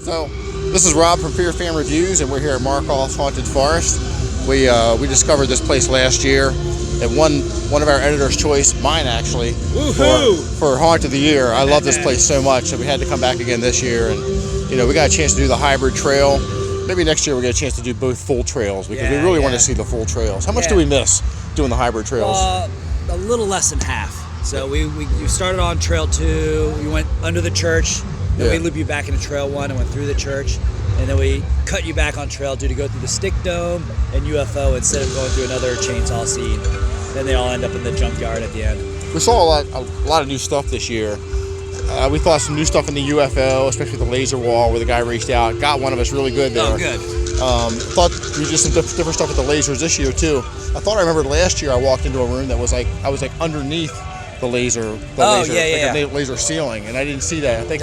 So, this is Rob from Fear Fan Reviews, and we're here at Markoff's Haunted Forest. We discovered this place last year. It won one of our editor's choice, mine actually, for Haunt of the Year. I love this place so much, so we had to come back again this year. And we got a chance to do the hybrid trail. Maybe next year we'll get a chance to do both full trails because we really want to see the full trails. How much do we miss doing the hybrid trails? A little less than half. So we started on Trail 2, we went under the church, then we looped you back into Trail 1 and went through the church, and then we cut you back on Trail 2 to go through the Stick Dome and UFO instead of going through another chainsaw scene. Then they all end up in the junkyard at the end. We saw a lot of new stuff this year. We thought some new stuff in the UFO, especially the laser wall where the guy reached out, got one of us really good there. Oh, good. Thought we did some different stuff with the lasers this year too. I thought I remembered last year I walked into a room that was I was underneath the laser, laser ceiling, and I didn't see that. I think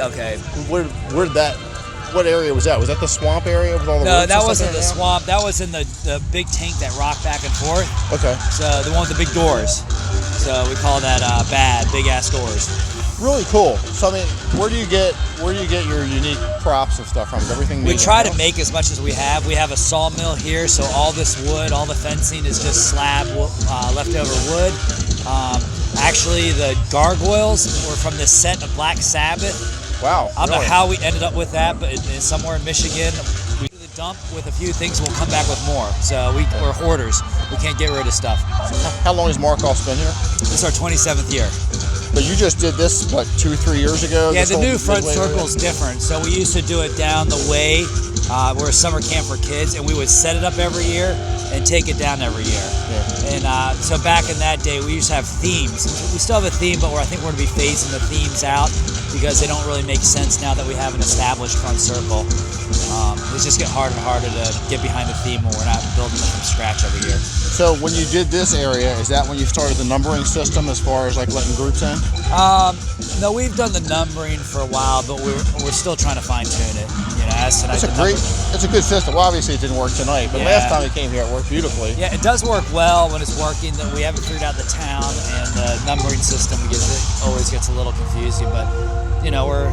what area was that? Was that the swamp area with all the No, that wasn't the swamp. That was in the big tank that rocked back and forth. Okay. So the one with the big doors. So we call that big ass doors. Really cool. So I mean, where do you get your unique props and stuff from? Is everything made We try to make as much as we have. We have a sawmill here, so all this wood, all the fencing is just slab leftover wood. Actually, the gargoyles were from the set of Black Sabbath. Wow. I don't know how we ended up with that, but it's somewhere in Michigan. We do the dump with a few things, and we'll come back with more. So we're hoarders. We can't get rid of stuff. How long has Markoff's been here? This is our 27th year. But you just did this, what, 2 or 3 years ago? Yeah, the new front circle is different. So we used to do it down the way. We're a summer camp for kids, and we would set it up every year and take it down every year. Yeah. And so back in that day, we used to have themes. We still have a theme, but I think we're going to be phasing the themes out because they don't really make sense now that we have an established front circle. It's just get harder and harder to get behind the theme when we're not building it from scratch every year. So when you did this area, is that when you started the numbering system as far as like letting groups in? No, we've done the numbering for a while, but we're still trying to fine tune it. As tonight. It's a good system. Well, obviously it didn't work tonight, but last time it came here, it worked beautifully. Yeah, it does work well when it's working. That we haven't figured out the town and the numbering system. Always gets a little confusing, but we're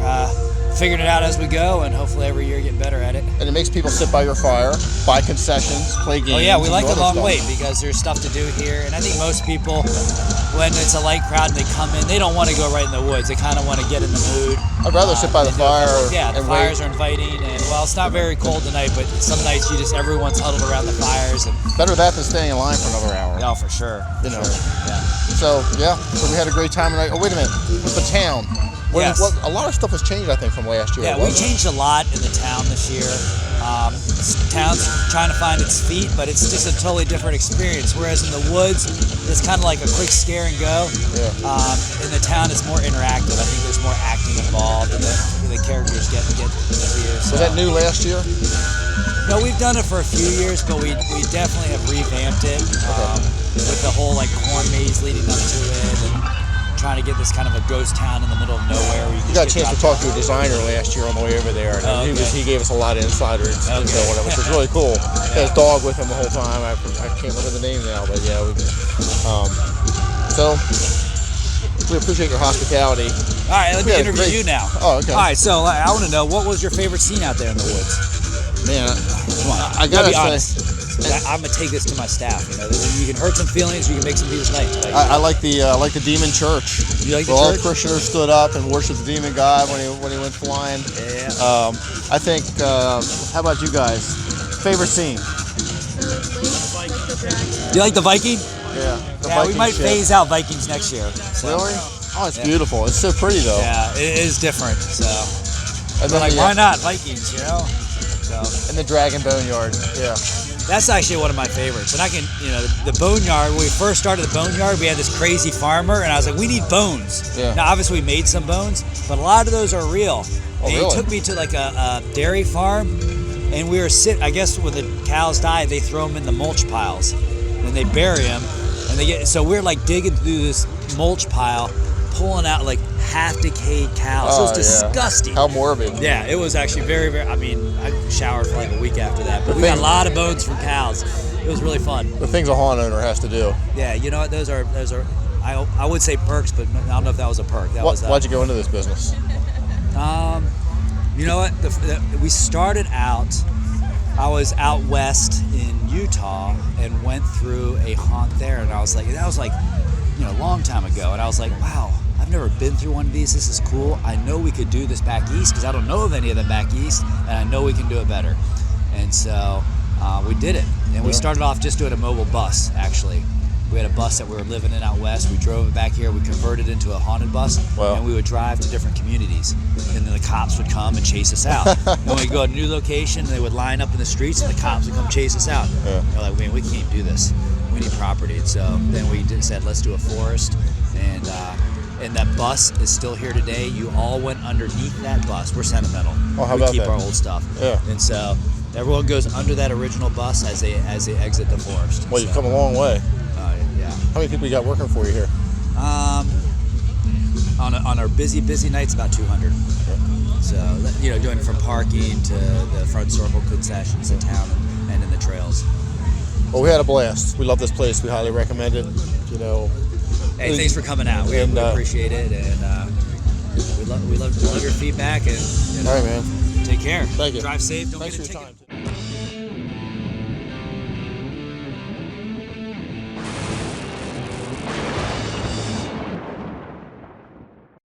figuring it out as we go, and hopefully every year getting better at it. And it makes people sit by your fire, buy concessions, play games. Oh yeah, we like the long wait because there's stuff to do here, and I think most people, when it's a light crowd and they come in, they don't want to go right in the woods. They kind of want to get in the mood. I'd rather sit by the fire. The fires are inviting, and it's not very cold tonight, but some nights everyone's huddled around the fires. And better that than staying in line for another hour. Oh, for sure. Yeah. So we had a great time tonight. Oh, wait a minute, with the town. Yes. A lot of stuff has changed, I think, from last year. Yeah, we changed a lot in the town this year. Town's trying to find its feet, but it's just a totally different experience. Whereas in the woods, it's kind of like a quick scare and go. Yeah. In the town, it's more interactive. I think there's more acting involved, and the characters get to you. So. Was that new last year? No, we've done it for a few years, but we definitely have revamped it with the whole corn maze leading up to it. And trying to get this kind of a ghost town in the middle of nowhere. Where you got a chance to talk to a designer last year on the way over there, and he gave us a lot of insider info, which was really cool. He had his dog with him the whole time. I can't remember the name now, but so we appreciate your hospitality. All right, let me interview you now. Oh, okay. All right, so I want to know, what was your favorite scene out there in the woods? Man, come on, I gotta be honest. I'm gonna take this to my staff. You can hurt some feelings, you can make some people's night. I like the demon church. You like the church? All the parishioners stood up and worshipped the demon god when he went flying. Yeah. I think. How about you guys? Favorite scene? You like the Viking? Yeah. We might phase out Vikings next year. So. Really? Oh, it's beautiful. It's so pretty though. Yeah, it is different. So. And then why not Vikings? So. And the Dragon Boneyard. Yeah. That's actually one of my favorites. And I can, the boneyard, when we first started the boneyard, we had this crazy farmer, and I was like, we need bones. Yeah. Now, obviously, we made some bones, but a lot of those are real. Oh, and really? He took me to a dairy farm, and we were I guess when the cows die, they throw them in the mulch piles, and they bury them, and so we're digging through this mulch pile, pulling out half decayed cows. So it was disgusting. How morbid. Yeah, it was actually very, very. I showered for a week after that, but we got a lot of bones from cows. It was really fun. The things a haunt owner has to do. Yeah, you know what? Those are. I would say perks, but I don't know if that was a perk. Why'd you go into this business? You know what? We started out. I was out west in Utah and went through a haunt there, and I was like, that was like, a long time ago, and I was like, wow, I've never been through one of these. This is cool. I know we could do this back east because I don't know of any of them back east, and I know we can do it better. And so we did it, and we started off just doing a mobile bus. Actually, we had a bus that we were living in out west. We drove it back here. We converted it into a haunted bus, and we would drive to different communities, and then the cops would come and chase us out. And we'd go to a new location, they would line up in the streets, and the cops would come chase us out. We're like, man, we can't do this. We need property. And so then we said, let's do a forest, and that bus is still here today. You all went underneath that bus. We're sentimental. Oh, how we about keep that? our old stuff. Yeah. And so everyone goes under that original bus as they exit the forest. Well, you've come a long way. Yeah. How many people you got working for you here? On our busy nights, about 200. So, doing from parking to the front circle concessions in town and in the trails. Well, we had a blast. We love this place. We highly recommend it. Hey, thanks for coming out. We appreciate it, and we love your feedback. And all right, man. Take care. Thank you. Drive safe. Don't Thanks get a for your ticket. time.